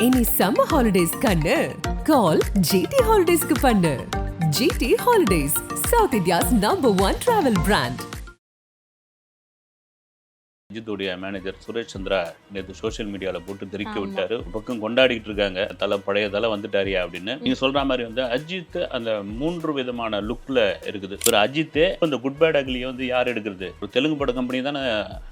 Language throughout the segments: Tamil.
இனி சம்மர் ஹாலிடேஸ் கண்ணு கால் ஜிடி ஹாலிடேஸ்க்கு பண்ணு. GT holidays, south India's #1 travel brand. அஜித்துடைய மேனேஜர் சுரேஷ் சந்திரா நேற்று சோஷியல் மீடியாவில் போட்டு தெரிக்க விட்டாரு. பக்கம் கொண்டாடிட்டு இருக்காங்க, பழைய தலை வந்துட்டாரியா அப்படின்னு. நீங்க சொல்ற மாதிரி வந்து அஜித் அந்த 3 விதமான லுக்ல இருக்குது. ஒரு அஜித்தே இந்த குட் பேட் அக்லியை வந்து யார் எடுக்கிறது? ஒரு தெலுங்கு பட கம்பெனி தானே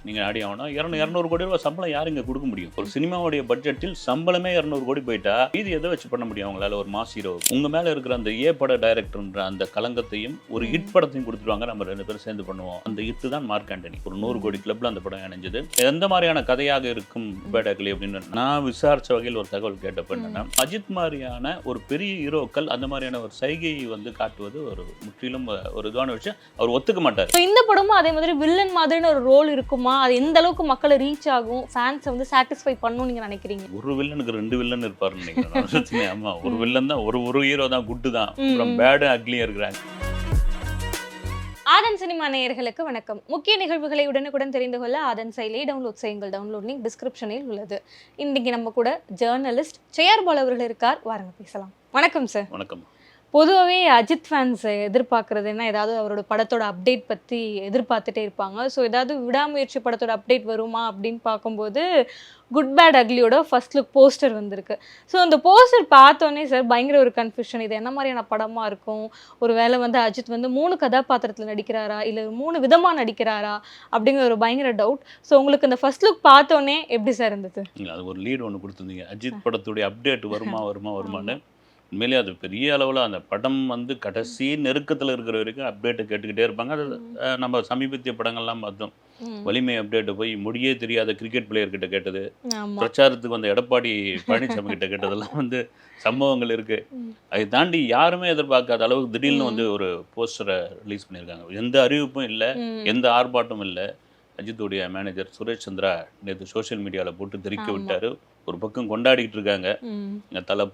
நீங்க ஆடி ஆகணும். 200 கோடி ரூபாய் சம்பளம் யார் இங்க கொடுக்க முடியும்? ஒரு சினிமாவுடைய பட்ஜெட்டில் சம்பளமே 200 கோடி போயிட்டா இது எதை வச்சு பண்ண முடியும் அவங்களால? ஒரு மாஸ் ஹீரோ உங்க மேல இருக்கிற அந்த பட டைரக்டர்ன்ற அந்த கலங்கத்தையும் ஒரு ஹிட் படத்தையும் கொடுத்துருவாங்க. நம்ம 2 பேரும் சேர்ந்து பண்ணுவோம். அந்த ஹிட் தான் மார்க் ஆண்டனி. ஒரு 100 கோடி கிளப்ல அந்த படம் இணைஞ்சது. எந்த மாதிரியான கதையாக இருக்கும் பேடக்லி அப்படின்னு நான் விசாரிச்ச வகையில் ஒரு தகவல் கேட்டப்ப என்னன்னா, அஜித் மாதிரியான ஒரு பெரிய ஹீரோக்கள் அந்த மாதிரியான ஒரு சைகையை வந்து காட்டுவது ஒரு முற்றிலும் ஒரு இதுவான விஷயம். அவர் ஒத்துக்க மாட்டார். இந்த படமும் அதே மாதிரி வில்லன் மாதிரியான ஒரு ரோல் இருக்குமா? அது எந்த அளவுக்கு மக்களை ரீச் ஆகும், ஃபேன்ஸை வந்து சாட்டிஸ்ஃபை பண்ணும் நீங்க நினைக்கிறீங்க? ஒரு வில்லனுக்கு 2 வில்லன் இருப்பாருன்னு நினைக்கிறேன். ஆமா, ஒரு வில்லன் தான், ஒரு ஹீரோ தான் குட்டு தான், அப்புறம் பேடு அக்லியா இருக்கிறாங்க. ஆதன் சினிமா நேயர்களுக்கு வணக்கம். முக்கிய நிகழ்வுகளை உடனுக்குடன் தெரிந்து கொள்ள ஆதன் செயலியை டவுன்லோட் செய்யுங்கள். டவுன்லோட் லிங்க் டிஸ்கிரிப்ஷனில் உள்ளது. இன்னைக்கு நம்ம கூட ஜேர்னலிஸ்ட் சேயார் பால் அவர்கள் இருக்கார். வாருங்க பேசலாம். வணக்கம் சார். வணக்கம். பொதுவாகவே அஜித் ஃபேன்ஸ் எதிர்பார்க்குறதுன்னா ஏதாவது அவரோட படத்தோட அப்டேட் பற்றி எதிர்பார்த்துட்டே இருப்பாங்க. ஸோ ஏதாவது விடாமுயற்சி படத்தோட அப்டேட் வருமா அப்படின்னு பார்க்கும்போது குட் பேட் அக்லியோட ஃபர்ஸ்ட் லுக் போஸ்டர் வந்திருக்கு. ஸோ அந்த போஸ்டர் பார்த்தோன்னே சார் பயங்கர ஒரு கன்ஃபியூஷன். இது என்ன மாதிரியான படமாக இருக்கும்? ஒரு வேளை வந்து அஜித் வந்து 3 கதாபாத்திரத்தில் நடிக்கிறாரா, இல்லை 3 விதமாக நடிக்கிறாரா அப்படிங்கிற ஒரு பயங்கர டவுட். ஸோ உங்களுக்கு இந்த ஃபர்ஸ்ட் லுக் பார்த்தோன்னே எப்படி சார் இருந்தது? அது ஒரு லீடு ஒன்று கொடுத்துருந்தீங்க, அஜித் படத்துடைய அப்டேட் வருமானு. உண்மையிலே அது பெரிய அளவில் அந்த படம் வந்து கடைசி நெருக்கத்தில் இருக்கிற வரைக்கும் அப்டேட்டை கேட்டுக்கிட்டே இருப்பாங்க. அது நம்ம சமீபத்திய படங்கள்லாம் பார்த்தோம். வலிமை அப்டேட்டு போய் முடியே தெரியாத கிரிக்கெட் பிளேயர்கிட்ட கேட்டது, பிரச்சாரத்துக்கு வந்த எடப்பாடி பழனிசாமி கிட்ட கேட்டதெல்லாம் வந்து சம்பவங்கள் இருக்கு. அதை தாண்டி யாருமே எதிர்பார்க்காத அளவுக்கு திடீர்னு வந்து ஒரு போஸ்டரை ரிலீஸ் பண்ணியிருக்காங்க. எந்த அறிவிப்பும் இல்லை, எந்த ஆர்ப்பாட்டமும் இல்லை. அஜித்துடைய மேனேஜர் சுரேஷ் சந்திரா நேற்று சோஷியல் மீடியாவில் போட்டு தெரிக்க விட்டாரு. ஒரு பக்கம் கொண்டாடிட்டு இருக்காங்க,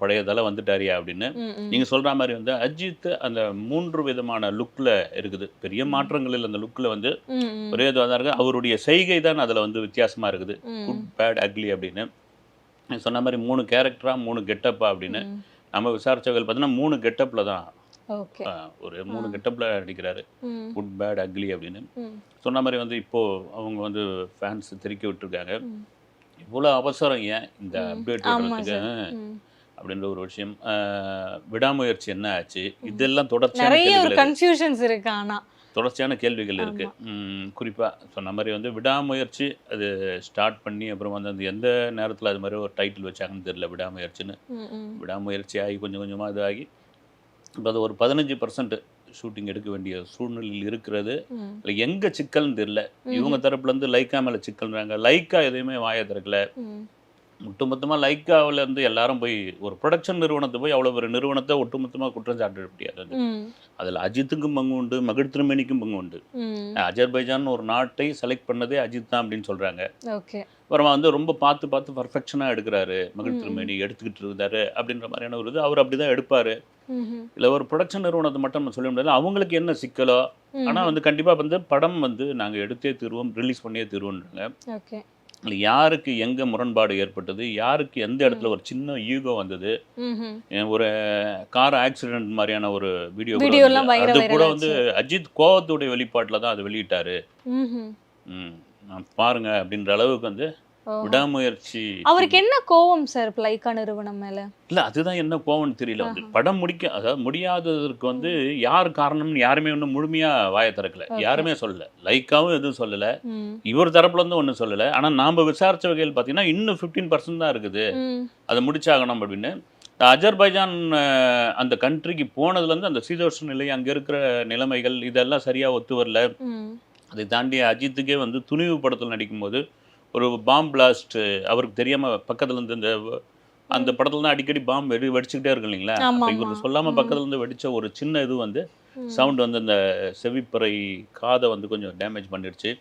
பழைய தலை வந்துட்டாரியா அப்படின்னு. நீங்க சொல்ற மாதிரி வந்து அஜித் அந்த 3 விதமான லுக்ல இருக்குது. பெரிய மாற்றங்கள் இல்லை அந்த லுக்ல வந்து ஒரே இதுவாக இருக்கு. அவருடைய செய்கை தான் அதுல வந்து வித்தியாசமா இருக்குது. குட் பேட் அக்லி அப்படின்னு நீங்க சொன்ன மாதிரி 3 கேரக்டரா 3 கெட்டப்பா அப்படின்னு நம்ம விசாரிச்சவர்கள் பார்த்தீங்கன்னா 3 கெட்டப்ல தான் ஒரு 3 கெட்டப்ல நடிக்கிறாரு. குட் பேட் அக்லி அப்படின்னு சொன்ன மாதிரி வந்து இப்போ அவங்க வந்து ஃபேன்ஸ் தெரிக்க விட்டுருக்காங்க. இவ்வளோ அவசரம் ஏன் இந்த அப்டேட் வர்றதுக்கு அப்படின்ற ஒரு விஷயம். விடாமுயற்சி என்ன ஆச்சு? இதெல்லாம் தொடர்ச்சியான கேள்விகள் இருக்கு. குறிப்பா சொன்ன மாதிரி வந்து விடாமுயற்சி அது ஸ்டார்ட் பண்ணி அப்புறம் வந்து அந்த எந்த நேரத்தில் அது மாதிரி ஒரு டைட்டில் வச்சாங்கன்னு தெரியல. விடாமுயற்சின்னு விடாமுயற்சி ஆகி கொஞ்சம் கொஞ்சமாக இது ஆகி இப்போ அது ஒரு 15% ஷூட்டிங் எடுக்க வேண்டிய சூழ்நிலையில் இருக்கிறது. இல்லை எங்கே சிக்கல்னு தெரியல. இவங்க தரப்புலேருந்து லைக்கா மேலே சிக்கல்ன்றாங்க. லைக்கா எதையுமே வாயை திறக்கல. ஒட்டுமொத்தமாக லைக்காவிலேருந்து எல்லாரும் போய் ஒரு ப்ரொடக்ஷன் நிறுவனத்தை போய் அவ்வளோ ஒரு நிறுவனத்தை ஒட்டுமொத்தமாக குற்றம் சாட்ட முடியாது. அதில் அஜித்துக்கும் பங்கு உண்டு, மகிழ் திருமேனிக்கும் பங்கு உண்டு. அஜர்பைஜான் ஒரு நாட்டை செலக்ட் பண்ணதே அஜித் தான் அப்படின்னு சொல்கிறாங்க. அப்புறமா வந்து ரொம்ப பார்த்து பர்ஃபெக்ஷனாக எடுக்கிறாரு, மகிழ் திருமேனி எடுத்துக்கிட்டு இருந்தாரு அப்படின்ற மாதிரியான ஒரு இது. அவர் அப்படி தான் எடுப்பார். இல்லை ஒரு ப்ரொடக்ஷன் நிறுவனத்தை மட்டும் நம்ம சொல்ல முடியாது. அவங்களுக்கு என்ன சிக்கலோ, ஆனால் வந்து கண்டிப்பாக வந்து படம் வந்து நாங்கள் எடுத்தே தீர்வோம், ரிலீஸ் பண்ணியே தீர்வோன்றாங்க. இல்லை யாருக்கு எங்கே முரண்பாடு ஏற்பட்டது, யாருக்கு எந்த இடத்துல ஒரு சின்ன ஈகோ வந்தது. ஒரு கார் ஆக்சிடென்ட் மாதிரியான ஒரு வீடியோ அது கூட வந்து அஜித் கோவத்துடைய வெளிப்பாட்டில் தான் அது வெளியிட்டாரு. பாருங்க அப்படின்ற அளவுக்கு வந்து விடாமுயற்சி. அவருக்கு என்ன கோவம் சார் லைக்கா நிறுவனம் மேல? இல்ல அதுதான் என்ன கோவம்னு தெரியல. வந்து படம் அதாவது முடியாததற்கு வந்து யார் காரணம்னு யாருமே ஒன்றும் முழுமையா வாயை திறக்கல. யாருமே சொல்லல. லைக்காவும் எதுவும் சொல்லல, இவர் தரப்புல இருந்து ஒன்றும் சொல்லல. ஆனா நாம விசாரிச்ச வகையில் பார்த்தீங்கன்னா இன்னும் 15% தான் இருக்குது, அதை முடிச்சாகணும் அப்படின்னு. அஜர்பைஜான் அந்த கண்ட்ரிக்கு போனதுலேருந்து அந்த சீதோஷ்ண நிலை, அங்கே இருக்கிற நிலைமைகள் இதெல்லாம் சரியா ஒத்து வரல. அதை தாண்டி அஜித்துக்கே வந்து துணிவு படத்தில் நடிக்கும்போது ஒரு பாம் பிளாஸ்ட் அவருக்கு தெரியாமல் பக்கத்தில் இருந்து அந்த படத்தில் தான் அடிக்கடி பாம் வெடிச்சுக்கிட்டே இருக்கு இல்லைங்களா? இவருக்கு சொல்லாமல் பக்கத்தில் இருந்து வெடித்த ஒரு சின்ன இது வந்து சவுண்ட் வந்து அந்த செவிப்பறை காதை வந்து கொஞ்சம் டேமேஜ் பண்ணிடுச்சு.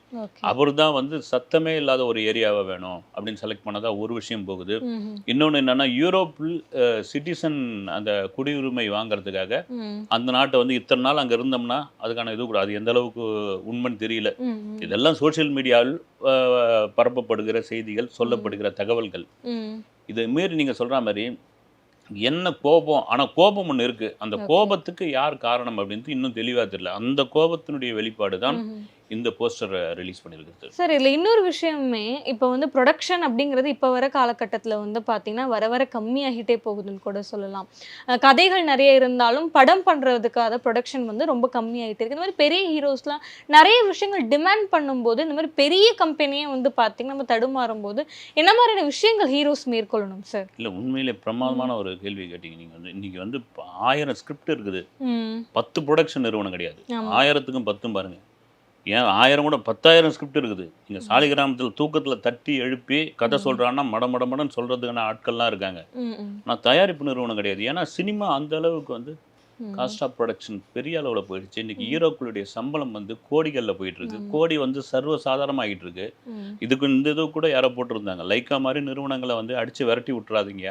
அவர் தான் வந்து சத்தமே இல்லாத ஒரு ஏரியாவை வேணும் அப்படின்னு செலக்ட் பண்ணதா ஒரு விஷயம் போகுது. இன்னொன்று என்னன்னா, யூரோப்பில் சிட்டிசன் அந்த குடியுரிமை வாங்குறதுக்காக அந்த நாட்டை வந்து இத்தனை நாள் அங்கே இருந்தோம்னா அதுக்கான இது கூட அது எந்த அளவுக்கு உண்மைன்னு தெரியல. இதெல்லாம் சோசியல் மீடியாவில் பரப்பப்படுகிற செய்திகள், சொல்லப்படுகிற தகவல்கள். இதை மீறி நீங்கள் சொல்கிற மாதிரி என்ன கோபம், ஆனால் கோபம் ஒன்று இருக்குது. அந்த கோபத்துக்கு யார் காரணம் அப்படின்ட்டு இன்னும் தெளிவாக தெரியல. அந்த கோபத்தினுடைய வெளிப்பாடு தான் இந்த போஸ்டரை ரிலீஸ் பண்ணியிருக்குது. சார் இதில் இன்னொரு விஷயமே இப்போ வந்து ப்ரொடக்ஷன் அப்படிங்கிறது இப்போ வர காலகட்டத்தில் வந்து பார்த்தீங்கன்னா வர வர கம்மியாகிட்டே போகுதுன்னு கூட சொல்லலாம். கதைகள் நிறைய இருந்தாலும் படம் பண்ணுறதுக்காக ப்ரொடக்ஷன் வந்து ரொம்ப கம்மியாகிட்டே இருக்குது. இந்த மாதிரி பெரிய ஹீரோஸ்லாம் நிறைய விஷயங்கள் டிமாண்ட் பண்ணும்போது இந்த மாதிரி பெரிய கம்பெனியே வந்து பார்த்தீங்கன்னா நம்ம தடுமாறும் போது என்ன மாதிரியான விஷயங்கள் ஹீரோஸ் மேற்கொள்ளணும் சார்? இல்லை, உண்மையிலே பிரமாதமான ஒரு கேள்வி கேட்டீங்க. நீங்கள் வந்து இன்றைக்கி வந்து 1000 ஸ்கிரிப்ட் இருக்குது, 10 ப்ரொடக்ஷன் நிறுவனம் கிடையாது. 1000க்கும் 10 பாருங்கள். ஏன் 1000 கூட 10,000 ஸ்கிரிப்ட் இருக்குது. நீங்கள் சாலிகிராமத்தில் தூக்கத்தில் தட்டி எழுப்பி கதை சொல்கிறான்னா மடமடன்னு சொல்கிறதுக்கான ஆட்கள்லாம் இருக்காங்க. ஆனால் தயாரிப்பு நிறுவனம் கிடையாது. ஏன்னா சினிமா அந்த அளவுக்கு வந்து காஸ்ட் ஆஃப் ப்ரொடக்ஷன் பெரிய அளவில் போயிடுச்சு. இன்றைக்கி ஹீரோக்களுடைய சம்பளம் வந்து கோடிகளில் போயிட்டுருக்கு. கோடி வந்து சர்வ சாதாரணமாகிட்டு இருக்கு. இதுக்கு இந்த இது கூட யாரோ போட்டிருந்தாங்க, லைக்கா மாதிரி நிறுவனங்களை வந்து அடித்து விரட்டி விட்டுறாதீங்க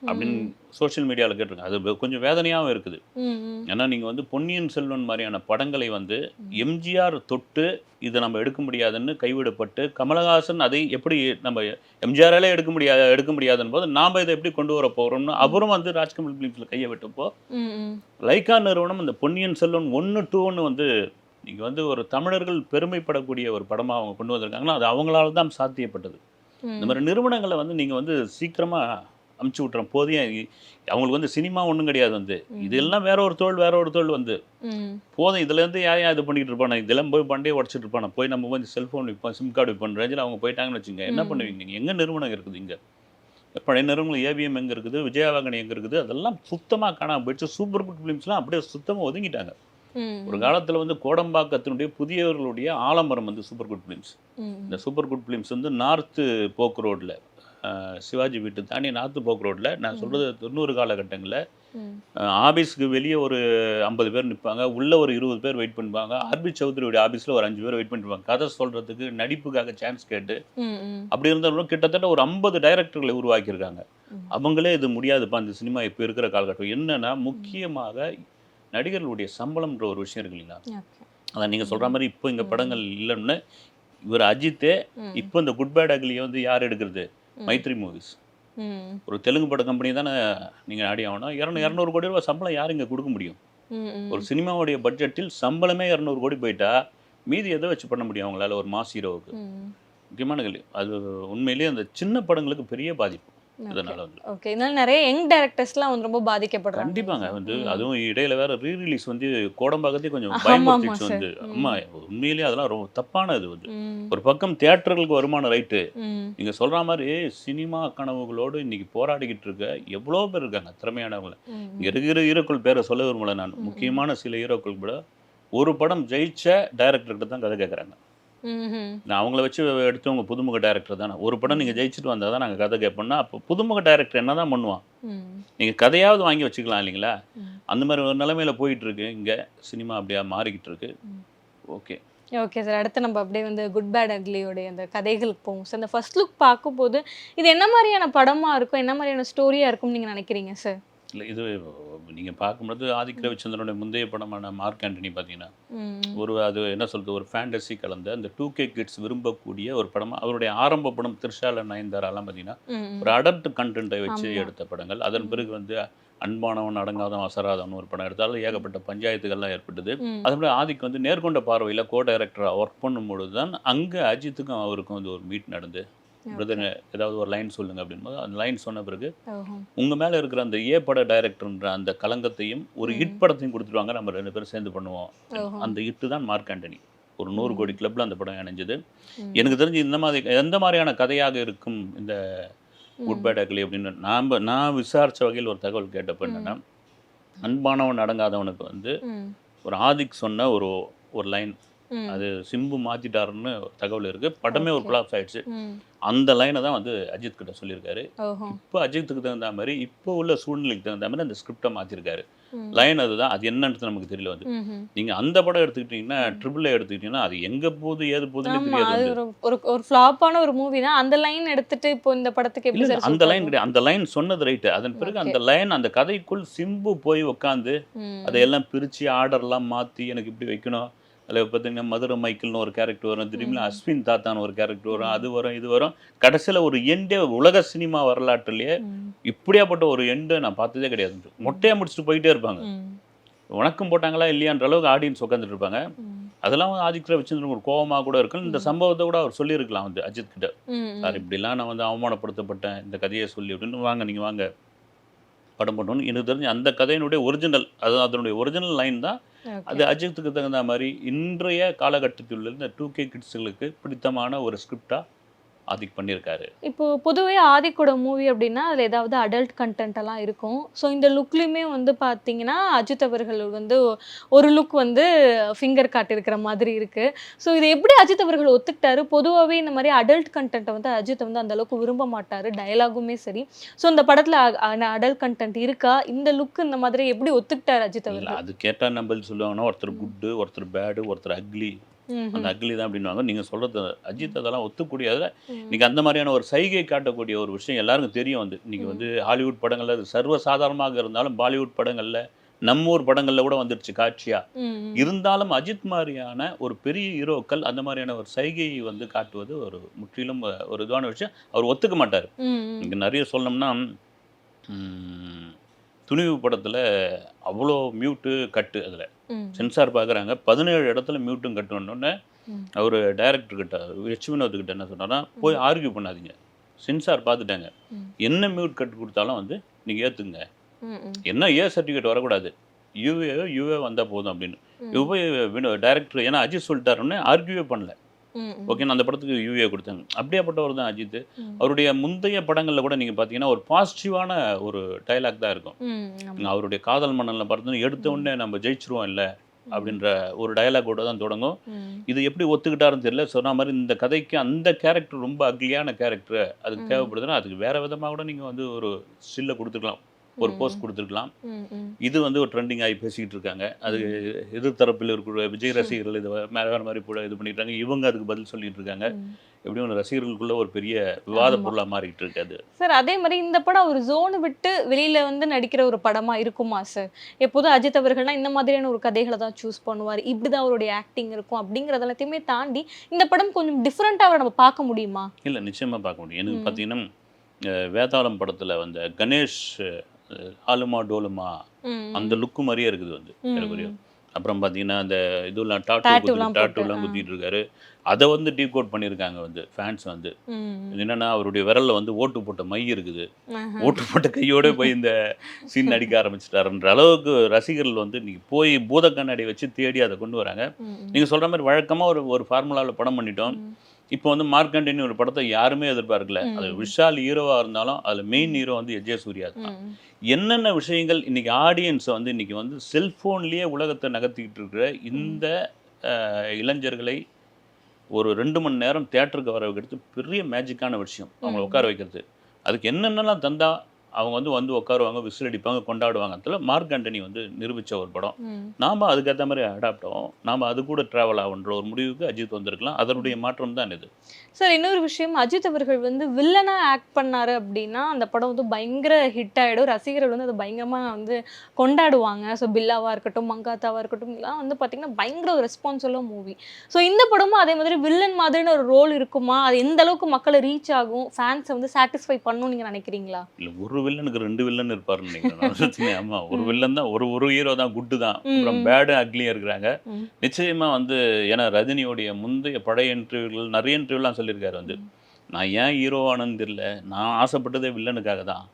அப்படின்னு சோஷியல் மீடியாவில் கேட்டிருக்காங்க. அது கொஞ்சம் வேதனையாகவும் இருக்குது. ஏன்னா நீங்கள் வந்து பொன்னியின் செல்வன் மாதிரியான படங்களை வந்து எம்ஜிஆர் தொட்டு இதை நம்ம எடுக்க முடியாதுன்னு கைவிடப்பட்டு கமலஹாசன் அதை எப்படி நம்ம எம்ஜிஆராலே எடுக்க முடியாதுன்னு போது நாம் இதை எப்படி கொண்டு வர போகிறோம்னு அப்புறம் வந்து ராஜ்கமல் ஃபிலிம்ஸில் கையை விட்டப்போ லைக்கா நிறுவனம் இந்த பொன்னியின் செல்வன் 1, 2ன்னு வந்து நீங்கள் வந்து ஒரு தமிழர்கள் பெருமைப்படக்கூடிய ஒரு படமாக அவங்க கொண்டு வந்திருக்காங்கன்னா அது அவங்களால தான் சாத்தியப்பட்டது. இந்த மாதிரி நிறுவனங்களை வந்து நீங்கள் வந்து சீக்கிரமாக அமுச்சு விட்றோம். போதிய அவங்களுக்கு வந்து சினிமா ஒன்றும் கிடையாது. வந்து இதெல்லாம் வேற ஒரு தொழில் வந்து போதும். இதுலேருந்து யார் இது பண்ணிட்டு இருப்பானே, இதெல்லாம் போய் பண்டையை உடச்சிட்டு இருப்பானே, போய் நம்ம வந்து செல்ஃபோன் விற்போம், சிம் கார்டு விற்போம் ரேஞ்சில் அவங்க போயிட்டாங்கன்னு வச்சுங்க. என்ன பண்ணுவீங்க நீங்கள்? எங்கே நிறுவனம் இருக்குது இங்கே? பழைய நிறுவனங்கள் ஏவிஎம் எங்கே இருக்குது, விஜயவாகனி எங்கே இருக்குது, அதெல்லாம் சுத்தமாக காணாமல் போயிடுச்சு. சூப்பர் குட் ஃபிலிம்ஸ்லாம் அப்படியே சுத்தமாக ஒதுங்கிட்டாங்க. ஒரு காலத்தில் வந்து கோடம்பாக்கத்தினுடைய புதியவர்களுடைய ஆலமரம் வந்து சூப்பர் குட் ஃபிலிம்ஸ். இந்த சூப்பர் குட் ஃபிலிம்ஸ் வந்து நார்த்து போக்கு ரோட்டில் சிவாஜி வீட்டு தாண்டி நார்த்து போக்கு ரோட்டில், நான் சொல்கிறது 90 காலகட்டங்களில் ஆஃபீஸுக்கு வெளியே ஒரு 50 பேர் நிற்பாங்க, உள்ளே ஒரு 20 பேர் வெயிட் பண்ணுவாங்க. ஆர்பி சௌத்ரியோட ஆஃபீஸில் ஒரு 5 பேர் வெயிட் பண்ணிருப்பாங்க, கதை சொல்கிறதுக்கு நடிப்புக்காக சான்ஸ் கேட்டு. அப்படி இருந்தாலும் கிட்டத்தட்ட ஒரு 50 டைரக்டர்களை உருவாக்கியிருக்காங்க. அவங்களே இது முடியாதுப்பா இந்த சினிமா இப்போ இருக்கிற காலகட்டம். என்னென்னா முக்கியமாக நடிகர்களுடைய சம்பளம்ன்ற ஒரு விஷயம் இருக்கு இல்லைங்களா? அதான் நீங்கள் சொல்கிற மாதிரி இப்போ இங்கே படங்கள் இல்லைன்னு இவர் அஜித்தே இப்போ இந்த குட் பேட் அக்லியை வந்து யார் எடுக்கிறது? மைத்ரி மூவிஸ். ஒரு தெலுங்கு பட கம்பெனி தானே நீங்கள் ஆடி ஆகணும். 200 கோடி ரூபா சம்பளம் யார் இங்கே கொடுக்க முடியும்? ஒரு சினிமாவுடைய பட்ஜெட்டில் சம்பளமே 200 கோடி போயிட்டா மீதி எதை வச்சு பண்ண முடியும் அவங்களால ஒரு மாஸ் ஹீரோவுக்கு? முக்கியமான கேள்வி. அது உண்மையிலேயே அந்த சின்ன படங்களுக்கு பெரிய பாதிப்பு. இதனால வந்து ஓகே, இதனால நிறைய யங் டைரக்டர்ஸ்லாம் வந்து ரொம்ப பாதிக்கப்படுறாங்க. கண்டிப்பாங்க. வந்து அதுவும் இடையில வேற ரீரிலீஸ் வந்து கோடம்பாக்கத்தே கொஞ்சம் பயமுறுத்திச்சு வந்து. அம்மா உண்மையிலேயே அதெல்லாம் ரொம்ப தப்பானது. வந்து ஒரு பக்கம் தியேட்டர்களுக்கு வருமானம் ரைட்டு, நீங்க சொல்ற மாதிரி சினிமா கனவுகளோடு இன்னைக்கு போராடிக்கிட்டு இருக்க எவ்வளோ பேர் இருக்காங்க திறமையானவங்க. இங்க இருக்கிற ஹீரோக்கள் பேரை சொல்ல விரும்பல நான். முக்கியமான சில ஹீரோக்கள் கூட ஒரு படம் ஜெயிச்ச டைரக்டர்கிட்ட தான் கதை கேட்குறாங்க. நான் அவங்கள வச்சு எடுத்தவங்க புதுமுக டைரக்டர் தானே. ஒரு படம் நீங்கள் ஜெயிச்சுட்டு வந்தால் தான் நாங்கள் கதை கேட்போம்னா அப்போ புதுமுக டைரக்டர் என்ன தான் பண்ணுவான்? நீங்கள் கதையாவது வாங்கி வச்சுக்கலாம் இல்லைங்களா? அந்த மாதிரி ஒரு நிலைமையில் போயிட்டு இருக்கு இங்கே சினிமா. அப்படியே மாறிக்கிட்டு இருக்கு. ஓகே ஓகே சார், அடுத்து நம்ம அப்படியே வந்து குட் பேட் அக்லியோடைய அந்த கதைகளுக்கு போவோம் சார். அந்த ஃபர்ஸ்ட் லுக் பார்க்கும்போது இது என்ன மாதிரியான படமாக இருக்கும், என்ன மாதிரியான ஸ்டோரியாக இருக்கும்னு நீங்கள் நினைக்கிறீங்க சார்? இல்லை, இது நீங்கள் பார்க்கும்போது ஆதிக் ரவிச்சந்திரனுடைய முந்தைய படமான மார்க் ஆண்டனி பார்த்தீங்கன்னா அது என்ன சொல்கிறது, ஒரு ஃபேண்டசி கலந்த அந்த 2K கிட்ஸ் விரும்பக்கூடிய ஒரு படமாக. அவருடைய ஆரம்ப படம் திரிஷால நயன்தாராலாம் பார்த்தீங்கன்னா ஒரு அடல்ட் கண்டென்ட்டை வச்சு எடுத்த படங்கள். அதன் பிறகு வந்து அன்பானவன் அடங்காதவன் அசராதவன் ஒரு படம் எடுத்தாலும் ஏகப்பட்ட பஞ்சாயத்துகள்லாம் ஏற்பட்டது. அதே ஆதிக் வந்து நேர்கொண்ட பார்வையில் கோ டைரக்டராக ஒர்க் பண்ணும்பொழுது தான் அங்கே அஜித்துக்கும் அவருக்கும் வந்து ஒரு மீட் நடந்து, பிரதர் ஏதாவது ஒரு லைன் சொல்லுங்க அப்படின்போது அந்த லைன் சொன்ன பிறகு உங்கள் மேலே இருக்கிற அந்த பட டைரக்டர்ன்ற அந்த கலங்கத்தையும் ஒரு ஹிட் படத்தையும் கொடுத்துருவாங்க, நம்ம 2 பேரும் சேர்ந்து பண்ணுவோம். அந்த ஹிட்டு தான் மார்க் ஆண்டனி. ஒரு 100 கோடி கிளப்பில் அந்த படம் இணைஞ்சது. எனக்கு தெரிஞ்சு இந்த மாதிரி எந்த மாதிரியான கதையாக இருக்கும் இந்த குட் பேட் அக்லி அப்படின்னு நான் விசாரித்த வகையில் ஒரு தகவல் கேட்டப்போ என்னென்னா, அன்பானவன் அடங்காதவனுக்கு வந்து ஒரு ஆதிக் சொன்ன ஒரு லைன், அது சிம்பு மாற்றிட்டாருன்னு தகவல் இருக்குது. படமே ஒரு கொலாப்ஸ் ஆகிடுச்சு. அந்த லைனை தான் வந்து அஜித் கிட்ட சொல்லியிருக்காரு. இப்போ அஜித்துக்கு தகுந்த மாதிரி இப்போ உள்ள சூழ்நிலைக்கு தகுந்த மாதிரி அந்த ஸ்கிரிப்டை மாற்றிருக்காரு. லைன் அதுதான். அது என்னன்றது நமக்கு தெரியல. வந்து நீங்கள் அந்த படம் எடுத்துக்கிட்டிங்கன்னா, ட்ரிபிள் எடுத்துக்கிட்டிங்கன்னா அது எங்கே போகுது ஏது போகுதுன்னு தெரியாது. ஒரு ஃப்ளாப்பான ஒரு மூவி தான். அந்த லைன் எடுத்துட்டு இப்போ இந்த படத்துக்கு எப்படி சார்? அந்த லைன் கிடையாது. அந்த லைன் சொன்னது ரைட்டு. அதன் பிறகு அந்த லைன் அந்த கதைக்குள் சிம்பு போய் உட்காந்து அதையெல்லாம் பிரித்து ஆர்டர்லாம் மாற்றி எனக்கு இப்படி வைக்கணும், அதில் பார்த்தீங்கன்னா மதுரை மைக்கிள்னு ஒரு கேரக்டர் வரும், திடீர்னு அஸ்வின் தாத்தான்னு ஒரு கேரக்டர் வரும், அது வரும் இது வரும். கடைசியில் ஒரு எண்டே உலக சினிமா வரலாற்றுலேயே இப்படியாப்பட்ட ஒரு எண்டை நான் பார்த்ததே கிடையாது. மொட்டையாக முடிச்சுட்டு போயிட்டே இருப்பாங்க. வணக்கம் போட்டாங்களா இல்லையான்ற அளவுக்கு ஆடியன்ஸ் உட்காந்துட்டு இருப்பாங்க. அதெல்லாம் ஆதித்ய வச்சிருந்த ஒரு கோபமாக கூட இருக்கும். இந்த சம்பவத்தை கூட அவர் சொல்லியிருக்கலாம் வந்து அஜித் கிட்ட, சார் இப்படிலாம் நான் வந்து அவமானப்படுத்தப்பட்டேன் இந்த கதையை சொல்லி அப்படின்னு, வாங்க நீங்கள் வாங்க படம் பண்ணணும்னு. எனக்கு தெரிஞ்சு அந்த கதையினுடைய ஒரிஜினல், அது அதனுடைய ஒரிஜினல் லைன் தான். அது அஜித்துக்கு தகுந்த மாதிரி இன்றைய காலகட்டத்தில் உள்ள இந்த 2K கிட்ஸுகளுக்கு பிடித்தமான ஒரு ஸ்கிரிப்டாக ஆதிக் பண்ணியிருக்காரு. இப்போ பொதுவே ஆதிக்கோட மூவி அப்படின்னா அதில் ஏதாவது அடல்ட் கண்டென்ட் எல்லாம் இருக்கும். ஸோ இந்த லுக்லேயுமே வந்து பார்த்தீங்கன்னா அஜித் அவர்கள் வந்து ஒரு லுக் வந்து ஃபிங்கர் காட்டியிருக்கிற மாதிரி இருக்கு. ஸோ இதை எப்படி அஜித் அவர்கள் ஒத்துக்கிட்டாரு? பொதுவாகவே இந்த மாதிரி அடல்ட் கண்டென்ட்டை வந்து அஜித் வந்து அந்த அளவுக்கு விரும்ப மாட்டாரு, டயலாகுமே சரி. ஸோ இந்த படத்தில் அடல்ட் கண்டென்ட் இருக்கா? இந்த லுக் இந்த மாதிரி எப்படி ஒத்துக்கிட்டாரு அஜித் அவர்கள்? அது கேட்டால் நம்ம சொல்லுவாங்கன்னா ஒருத்தர் குட்டு, ஒருத்தர் பேடு, ஒருத்தர் அக்லி. அந்த அக்லி தான் அப்படின்வாங்க. நீங்கள் சொல்கிறது அஜித் அதெல்லாம் ஒத்துக்கூடியதில் இன்றைக்கி அந்த மாதிரியான ஒரு சைகை காட்டக்கூடிய ஒரு விஷயம் எல்லாருக்கும் தெரியும். வந்து இன்றைக்கி வந்து ஹாலிவுட் படங்களில் அது சர்வசாதாரணமாக இருந்தாலும் பாலிவுட் படங்களில் நம்ம ஊர் படங்களில் கூட வந்துடுச்சு காட்சியாக. இருந்தாலும் அஜித் மாதிரியான ஒரு பெரிய ஹீரோக்கள் அந்த மாதிரியான ஒரு சைகையை வந்து காட்டுவது ஒரு முற்றிலும் ஒரு இதுவான விஷயம். அவர் ஒத்துக்க மாட்டார். இங்கே நிறைய சொல்லணும்னா துணிவு படத்தில் அவ்வளோ மியூட்டு கட்டு, அதில் சென்சார் பார்க்குறாங்க 17 இடத்துல மியூட்டும் கட்டணுன்னே அவர் டைரக்டர்கிட்ட எச் வினோத்துக்கிட்ட என்ன சொன்னார்னா, போய் ஆர்கியூ பண்ணாதீங்க, சென்சார் பார்த்துட்டாங்க, என்ன மியூட் கட்டு கொடுத்தாலும் வந்து நீங்கள் ஏற்றுங்க, என்ன சர்டிஃபிகேட் வரக்கூடாது, யூஏ வந்தால் போதும் அப்படின்னு டைரக்டர். ஏன்னா அஜித் சொல்லிட்டாருன்னு ஆர்கியூவே பண்ணல. ஓகே, அந்த படத்துக்கு யூஏ கொடுத்தாங்க. அப்படியேப்பட்டவர் தான் அஜித். அவருடைய முந்தைய படங்களில் கூட நீங்கள் பார்த்தீங்கன்னா ஒரு பாசிட்டிவான ஒரு டைலாக் தான் இருக்கும். அவருடைய காதல் மன்னனில் பார்த்தோன்னா எடுத்த உடனே நம்ம ஜெயிச்சிருவோம் இல்லை அப்படின்ற ஒரு டைலாகோட தான் தொடங்கும். இது எப்படி ஒத்துக்கிட்டாருன்னு தெரியல. சொன்ன மாதிரி இந்த கதைக்கு அந்த கேரக்டர் ரொம்ப அக்லியான கேரக்டர் அதுக்கு தேவைப்படுதுன்னா அதுக்கு வேற விதமாக கூட நீங்கள் வந்து ஒரு ஸ்டில்லை கொடுத்துக்கலாம், ஒரு போஸ்ட் கொடுத்துருக்கலாம். இது வந்து ஒரு ட்ரெண்டிங் ஆகி பேசிக்கிட்டு இருக்காங்க. அது எதிர்த்தரப்பில் இருக்கிற விஜய் ரசிகர்கள் இதை வேற மாதிரி கூட இது பண்ணிட்டாங்க. இவங்க அதுக்கு பதில் சொல்லிட்டு இருக்காங்க. எப்படியும் ஒரு ரசிகர்களுக்குள்ள ஒரு பெரிய விவாத பொருளாக மாறிக்கிட்டு இருக்காது சார். அதே மாதிரி இந்த படம் ஒரு ஜோனு விட்டு வெளியில வந்து நடிக்கிற ஒரு படமா இருக்குமா சார்? எப்போதும் அஜித் அவர்கள்னா இந்த மாதிரியான ஒரு கதைகளை தான் சூஸ் பண்ணுவார், இப்படிதான் அவருடைய ஆக்டிங் இருக்கும் அப்படிங்கிறது எல்லாத்தையுமே தாண்டி இந்த படம் கொஞ்சம் டிஃப்ரெண்ட்டாக நம்ம பார்க்க முடியுமா? இல்லை, நிச்சயமாக பார்க்க முடியும். எனக்கு பார்த்தீங்கன்னா வேதாளம் படத்தில் வந்த கணேஷ் ஆலுமா டோலுமா அந்த லுக்கு மாதிரியே இருக்குது வந்து எனக்கு. அப்புறம் பார்த்தீங்கன்னா அந்த இதெல்லாம் டாட்டூலாம் குத்திட்டு இருக்காரு. அதை வந்து டீகோட் பண்ணியிருக்காங்க வந்து ஃபேன்ஸ் வந்து. என்னென்னா அவருடைய விரலில் வந்து ஓட்டு போட்ட மை இருக்குது, ஓட்டு போட்ட கையோட போய் இந்த சீன் நடிக்க ஆரம்பிச்சிட்டாருன்ற அளவுக்கு ரசிகர்கள் வந்து இன்னைக்கு போய் பூத கண்ணாடி வச்சு தேடி அதை கொண்டு வராங்க. நீங்கள் சொல்கிற மாதிரி வழக்கமாக ஒரு ஃபார்முலாவில் படம் பண்ணிட்டோம். இப்போ வந்து மார்க்கண்டின்னு ஒரு படத்தை யாருமே எதிர்பார்க்கல. அது விஷால் ஹீரோவாக இருந்தாலும் அதில் மெயின் ஹீரோ வந்து எஜே சூர்யா தான். என்னென்ன விஷயங்கள் இன்னைக்கு ஆடியன்ஸை வந்து இன்னைக்கு வந்து செல்ஃபோன்லேயே உலகத்தை நகர்த்திக்கிட்டு இருக்கிற இந்த இளைஞர்களை ஒரு 2 மணி நேரம் தியேட்டருக்கு வர வைக்கிறது பெரிய மேஜிக்கான விஷயம். அவங்களை உட்கார வைக்கிறது, அதுக்கு என்னென்னலாம் தந்தா அவங்க வந்து உட்காருவாங்க, விசில் அடிப்பாங்க, கொண்டாடுவாங்க. அதில் மார்க் ஆண்டனி வந்து நிரூபித்த ஒரு படம். நாம் அதுக்கேற்ற மாதிரி அடாப்ட் ஆகும், நாம் அது கூட ட்ராவல் ஆகுன்ற ஒரு முடிவுக்கு அஜித் வந்திருக்கலாம். அதனுடைய மாற்றம் தான் இது. சார், இன்னொரு விஷயம், அஜித் அவர்கள் வந்து வில்லனாக ஆக்ட் பண்ணார் அப்படின்னா அந்த படம் வந்து பயங்கர ஹிட் ஆகிடும். ரசிகர்கள் வந்து அதை பயங்கரமாக வந்து கொண்டாடுவாங்க. ஸோ பில்லாவாக இருக்கட்டும், மங்காத்தாவாக இருக்கட்டும், இதெல்லாம் வந்து பார்த்திங்கன்னா பயங்கர ஒரு ரெஸ்பான்சிபிளாக மூவி. ஸோ இந்த படமும் அதே மாதிரி வில்லன் மாதிரின்னு ஒரு ரோல் இருக்குமா? அது எந்த அளவுக்கு மக்களை ரீச் ஆகும், ஃபேன்ஸை வந்து சாட்டிஸ்ஃபை பண்ணணும்னு நீங்கள் நினைக்கிறீங்களா? இல்லை, ஒரு வில்லனுக்கு 2 வில்லன் இருப்பாருன்னு நினைக்கிறேன். ஆமாம், ஒரு வில்லன் தான், ஒரு ஹீரோ தான் குட்டு தான், அப்புறம் பேடும் அக்லியும் இருக்கிறாங்க. நிச்சயமாக வந்து ஏன்னா ரஜினியோடைய முந்தைய பழைய இன்டர்வியூகள் நிறைய இன்டர்வியூலாம் சொல்லியிருக்காரு வந்து, நான் ஏன் ஹீரோவானு தெரியல, நான் ஆசைப்பட்டதே வில்லனுக்காக தான்.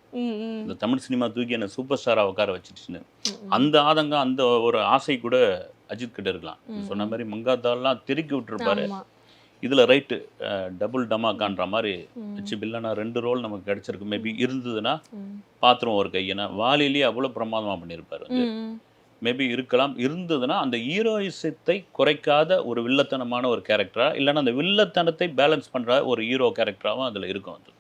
இந்த தமிழ் சினிமா தூக்கி என்னை சூப்பர் ஸ்டாராக உட்கார வச்சுட்டுன்னு அந்த ஆதங்கம், அந்த ஒரு ஆசை கூட அஜித் கிட்ட இருக்கலாம். சொன்ன மாதிரி மங்காத்தாலாம் திருக்கி விட்டுருப்பாரு. இதில் ரைட்டு டபுள் டமாக்கான்ற மாதிரி வச்சு வில்லனா 2 ரோல் நமக்கு கிடைச்சிருக்கு. மேபி இருந்ததுன்னா பாத்திரம் ஒரு கையனா வாலிலேயே அவ்வளோ பிரமாதமாக பண்ணியிருப்பார் வந்து. மேபி இருக்கலாம். இருந்ததுன்னா அந்த ஹீரோயிசத்தை குறைக்காத ஒரு வில்லத்தனமான ஒரு கேரக்டராக, இல்லைன்னா அந்த வில்லத்தனத்தை பேலன்ஸ் பண்ணுற ஒரு ஹீரோ கேரக்டராகவும் அதில் இருக்கும் அது.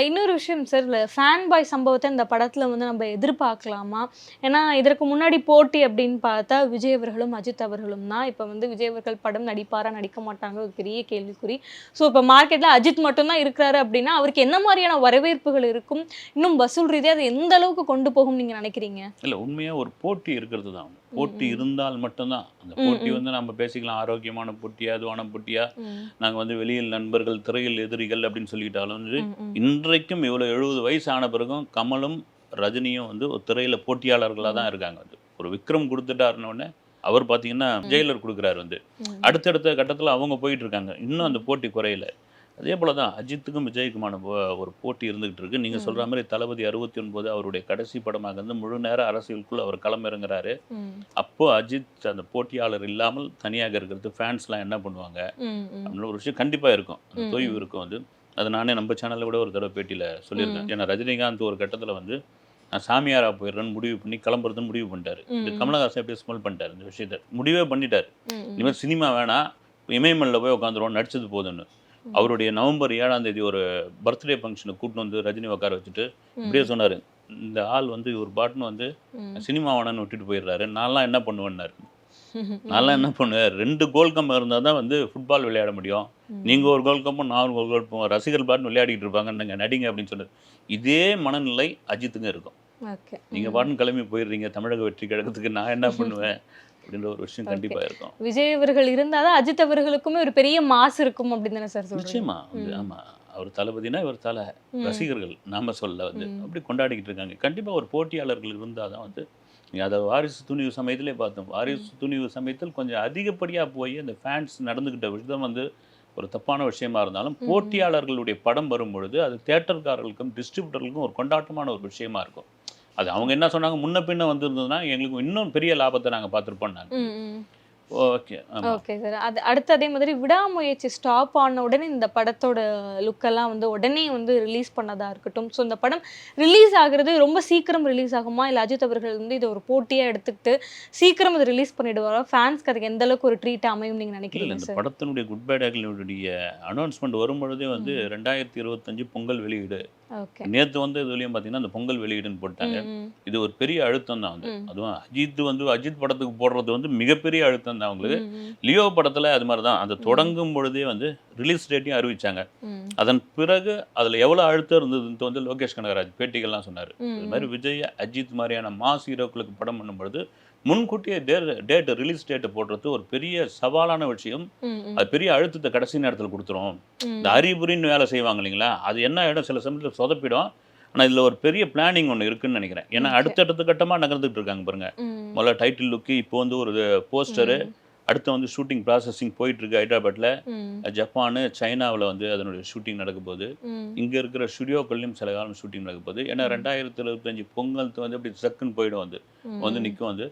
இன்னொரு விஷயம் சார், ஃபேன் பாய் சம்பவத்தை இந்த படத்தில் வந்து நம்ம எதிர்பார்க்கலாமா? ஏன்னா இதற்கு முன்னாடி போட்டி அப்படின்னு பார்த்தா விஜய் அவர்களும் அஜித் அவர்களும் தான். இப்போ வந்து விஜய் அவர்கள் படம் நடிப்பாரா நடிக்க மாட்டாங்க ஒரு பெரிய கேள்விக்குறி. ஸோ இப்போ மார்க்கெட்டில் அஜித் மட்டும்தான் இருக்கிறாரு அப்படின்னா அவருக்கு என்ன மாதிரியான வரவேற்புகள் இருக்கும்? இன்னும் வசூல் ரீதியாக அது எந்த அளவுக்கு கொண்டு போகும் நீங்கள் நினைக்கிறீங்க? இல்லை, உண்மையாக ஒரு போட்டி இருக்கிறது தான். போட்டி இருந்தால் மட்டும்தான் அந்த போட்டி வந்து நம்ம பேசிக்கலாம், ஆரோக்கியமான போட்டியா அதுவான போட்டியா, நாங்கள் வந்து வெளியில் நண்பர்கள் திரையில் எதிரிகள் அப்படின்னு சொல்லிக்கிட்டாலும் வந்து இன்றைக்கும் இவ்வளோ 70 வயசு ஆன பிறகும் கமலும் ரஜினியும் வந்து ஒரு திரையில் போட்டியாளர்களாக தான் இருக்காங்க. வந்து ஒரு விக்ரம் கொடுத்துட்டாருன்னொடனே அவர் பார்த்தீங்கன்னா ஜெயிலர் கொடுக்குறாரு வந்து அடுத்தடுத்த கட்டத்தில் அவங்க போயிட்டு இருக்காங்க, இன்னும் அந்த போட்டி குறையல. அதே போல தான் அஜித்துக்கும் விஜய்க்குமான ஒரு போட்டி இருந்துகிட்டு இருக்கு. நீங்கள் சொல்கிற மாதிரி தளபதி 69 அவருடைய கடைசி படமாக வந்து முழு நேர அரசியலுக்குள்ள அவர் களமிறங்குறாரு. அப்போ அஜித் அந்த போட்டியாளர் இல்லாமல் தனியாக இருக்கிறது ஃபேன்ஸ்லாம் என்ன பண்ணுவாங்க அப்படின்னு ஒரு விஷயம் கண்டிப்பாக இருக்கும், அந்த தொய்வு இருக்கும். வந்து அது நானே நம்ம சேனலில் கூட ஒரு தடவை பேட்டியில் சொல்லியிருக்கேன். ஏன்னா ரஜினிகாந்த் ஒரு கட்டத்தில் வந்து நான் சாமியாரா போயிடுறேன்னு முடிவு பண்ணி கிளம்புறதுன்னு முடிவு பண்ணிட்டாரு. இந்த கமலஹாசன் எப்படி ஸ்மெல் பண்ணிட்டார் இந்த விஷயத்த, முடிவே பண்ணிட்டார். இனிமேல் சினிமா வேணாம், இமயமல்ல போய் உட்காந்துருவோம், நடிச்சது போதுன்னு. அவருடைய நவம்பர் 7ஆம் தேதி ஒரு பர்த்டே ஃபங்க்ஷனுக்கு கூட்டின்னு வந்து ரஜினி உட்கார வச்சுட்டு இப்படியே சொன்னார், இந்த ஆள் வந்து ஒரு பாட்டுன்னு வந்து சினிமா வேணான்னு விட்டுட்டு போயிடுறாரு, நான்லாம் என்ன பண்ணுவேன்னாரு. நான்லாம் என்ன பண்ணுவேன், 2 கோல் கம்பம் இருந்தால் தான் வந்து ஃபுட்பால் விளையாட முடியும், நீங்கள் ஒரு கோல் கம்பம் நான் ஒரு கோல் கம்பம், ரசிகர்கள் பாட்டுன்னு விளையாடிட்டு இருப்பாங்க, நீங்கள் நடிங்க அப்படின்னு சொன்னார். இதே மனநிலை அஜித்துங்க இருக்கும். நீங்கள் பாட்டுன்னு கிளம்பி போயிடுறீங்க தமிழக வெற்றி கழகத்துக்கு, நான் என்ன பண்ணுவேன் அப்படின்ற ஒரு விஷயம் கண்டிப்பாக இருக்கும். விஜய் அவர்கள் இருந்தால் தான் அஜித் அவர்களுக்குமே ஒரு பெரிய மாசு இருக்கும் அப்படின்னு தானே சார் சொல்றீங்க? நிச்சயமா வந்து ஆமாம், அவர் தளபதினா இவர் தலை, ரசிகர்கள் நாம சொல்ல வந்து அப்படி கொண்டாடிக்கிட்டு இருக்காங்க. கண்டிப்பாக ஒரு போட்டியாளர்கள் இருந்தால் தான் வந்து நீங்கள் அதை வாரிசு துணிவு சமயத்திலே பார்த்தோம். வாரிசு துணிவு சமயத்தில் கொஞ்சம் அதிகப்படியாக போய் அந்த ஃபேன்ஸ் நடந்துக்கிட்ட விதம் வந்து ஒரு தப்பான விஷயமா இருந்தாலும் போட்டியாளர்களுடைய படம் வரும்பொழுது அது தியேட்டர்காரர்களுக்கும் டிஸ்ட்ரிபியூட்டர்களுக்கும் ஒரு கொண்டாட்டமான ஒரு விஷயமா இருக்கும். அது அவங்க என்ன சொன்னாங்க, முன்ன பின்ன வந்திருந்ததுன்னா எங்களுக்கு இன்னும் பெரிய லாபத்தை நாங்கள் பார்த்துருப்போம். நாங்கள் ஓகே ஓகே சார். அது அடுத்து அதே மாதிரி விடாமுயற்சி ஸ்டாப் ஆன உடனே இந்த படத்தோட லுக்கெல்லாம் வந்து உடனே வந்து ரிலீஸ் பண்ணதா இருக்கட்டும். ஸோ இந்த படம் ரிலீஸ் ஆகுறது ரொம்ப சீக்கிரம் ரிலீஸ் ஆகுமா, இல்லை அஜித் அவர்கள் வந்து இதை ஒரு போட்டியாக எடுத்துக்கிட்டு சீக்கிரம் அதை ரிலீஸ் பண்ணிடுவாரா? ஃபேன்ஸ்க்கு அதுக்கு எந்த அளவுக்கு ஒரு ட்ரீட் அமையும் நீங்கள் நினைக்கிறீங்க இந்த சார்? படத்தினுடைய குட் பேட் அகிலினுடைய அனௌன்ஸ்மெண்ட் வரும்பொழுதே வந்து 2025 பொங்கல் வெளியீடு. நேற்று வந்து இதுலையும் பார்த்தீங்கன்னா அந்த பொங்கல் வெளியீடுன்னு போட்டாங்க. இது ஒரு பெரிய அழுத்தம் தான் வந்து. அதுவும் அஜித் படத்துக்கு போடுறது வந்து மிகப்பெரிய அழுத்தம் தான் அவங்களுக்கு. லியோ படத்தில் அது மாதிரி தான், அந்த தொடங்கும் பொழுதே வந்து ரிலீஸ் டேட்டையும் அறிவிச்சாங்க. அதன் பிறகு அதில் எவ்வளோ அழுத்தம் இருந்ததுன்னு வந்து லோகேஷ் கனகராஜ் பேட்டிகள்லாம் சொன்னார். இது மாதிரி விஜய் அஜித் மாதிரியான மாஸ் ஹீரோக்களுக்கு படம் பண்ணும்பொழுது முன்கூட்டியே டேட் ரிலீஸ் டேட்டை போடுறது ஒரு பெரிய சவாலான விஷயம். அது பெரிய அழுத்தத்தை கடைசி நேரத்தில் கொடுத்துரும். இந்த அறிகுறின்னு வேலை செய்வாங்க இல்லைங்களா, அது என்ன இடம் சில சமயத்தில் சொதப்பிடும். ஆனால் இதில் ஒரு பெரிய பிளானிங் ஒன்று இருக்குன்னு நினைக்கிறேன். ஏன்னா அடுத்தடுத்த கட்டமாக நகர்ந்துட்டு இருக்காங்க பாருங்க. முதல்ல டைட்டில் லுக்கு, இப்போ வந்து ஒரு போஸ்டரு, அடுத்து வந்து ஷூட்டிங் ப்ராசஸிங் போயிட்டு இருக்கு ஹைதராபாத்தில். ஜப்பானு சைனாவில் வந்து அதனுடைய ஷூட்டிங் நடக்க போகுது. இங்கே இருக்கிற ஸ்டுடியோக்கள்லையும் சில காலம் ஷூட்டிங் நடக்க போகுது. ஏன்னா 2025 பொங்கல் வந்து அப்படி சக்குன்னு போயிடும், வந்து நிற்கும். வந்து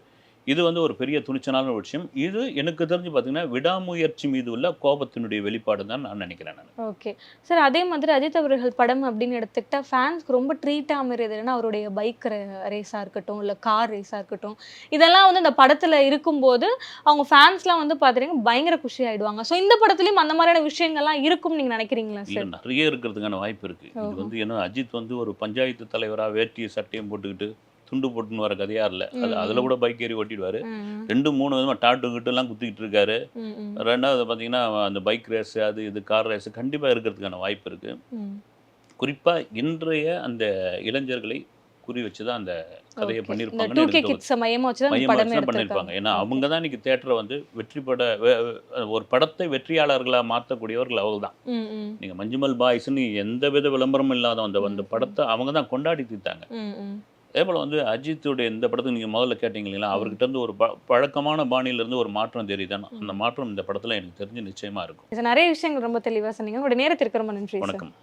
இது வந்து ஒரு பெரிய துணிச்சலான ஒரு விஷயம். இது எனக்கு தெரிஞ்சு பார்த்தீங்கன்னா விடாமுயற்சி மீது உள்ள கோபத்தினுடைய வெளிப்பாடு தான் நான் நினைக்கிறேன். நான் ஓகே சார். அதே மாதிரி அஜித் அவர்கள் படம் அப்படின்னு எடுத்துக்கிட்டா ஃபேன்ஸ்க்கு ரொம்ப ட்ரீட்டாக அமைகிறது என்னன்னா அவருடைய பைக் ரேஸாக இருக்கட்டும், இல்லை கார் ரேஸாக இருக்கட்டும், இதெல்லாம் வந்து இந்த படத்தில் இருக்கும்போது அவங்க ஃபேன்ஸ்லாம் வந்து பார்த்தீங்கன்னா பயங்கர குஷி ஆகிடுவாங்க. ஸோ இந்த படத்துலையும் அந்த மாதிரியான விஷயங்கள்லாம் இருக்கும்னு நீங்கள் நினைக்கிறீங்களா சார்? நிறைய இருக்கிறதுக்கான வாய்ப்பு இருக்குது. இது வந்து ஏன்னா அஜித் வந்து ஒரு பஞ்சாயத்து தலைவராக வேட்டியை சட்டையும் போட்டுக்கிட்டு துண்டு போட்டுன்னு வர கதையா இல்லை. அதில் கூட பைக் ஏறி ஓட்டிடுவார். 2-3 விதமாக டாட்டுக்கிட்டெல்லாம் குத்திக்கிட்டு இருக்காரு. ரெண்டாவது பார்த்தீங்கன்னா அந்த பைக் ரேஸு, அது இது கார் ரேஸு கண்டிப்பாக இருக்கிறதுக்கான வாய்ப்பு இருக்குது. குறிப்பாக இன்றைய அந்த இளைஞர்களை குறி வச்சு தான் அந்த கதையை பண்ணியிருப்பாங்க. ஏன்னா அவங்க தான் இன்னைக்கு தியேட்டரை வந்து ஒரு படத்தை வெற்றியாளர்களாக மாற்றக்கூடியவர்கள் அவங்க தான். நீங்கள் மஞ்சுமல் பாய்ஸ்ன்னு எந்த வித விளம்பரமும் இல்லாத அந்த படத்தை அவங்க தான் கொண்டாடி தீர்த்தாங்க. அதே போல் வந்து அஜித்துடைய இந்த படத்துக்கு நீங்கள் முதல்ல கேட்டீங்க இல்லைங்களா, அவர்கிட்ட இருந்து ஒரு பழக்கமான பாணியிலேருந்து ஒரு மாற்றம் தெரியுதான். அந்த மாற்றம் இந்த படத்தில் எனக்கு தெரிஞ்சு நிச்சயமாக இருக்கும். நிறைய விஷயங்கள் ரொம்ப தெளிவாக சொன்னீங்க. உங்களுடைய நேரத்திற்கு ரொம்ப நன்றி. வணக்கம்.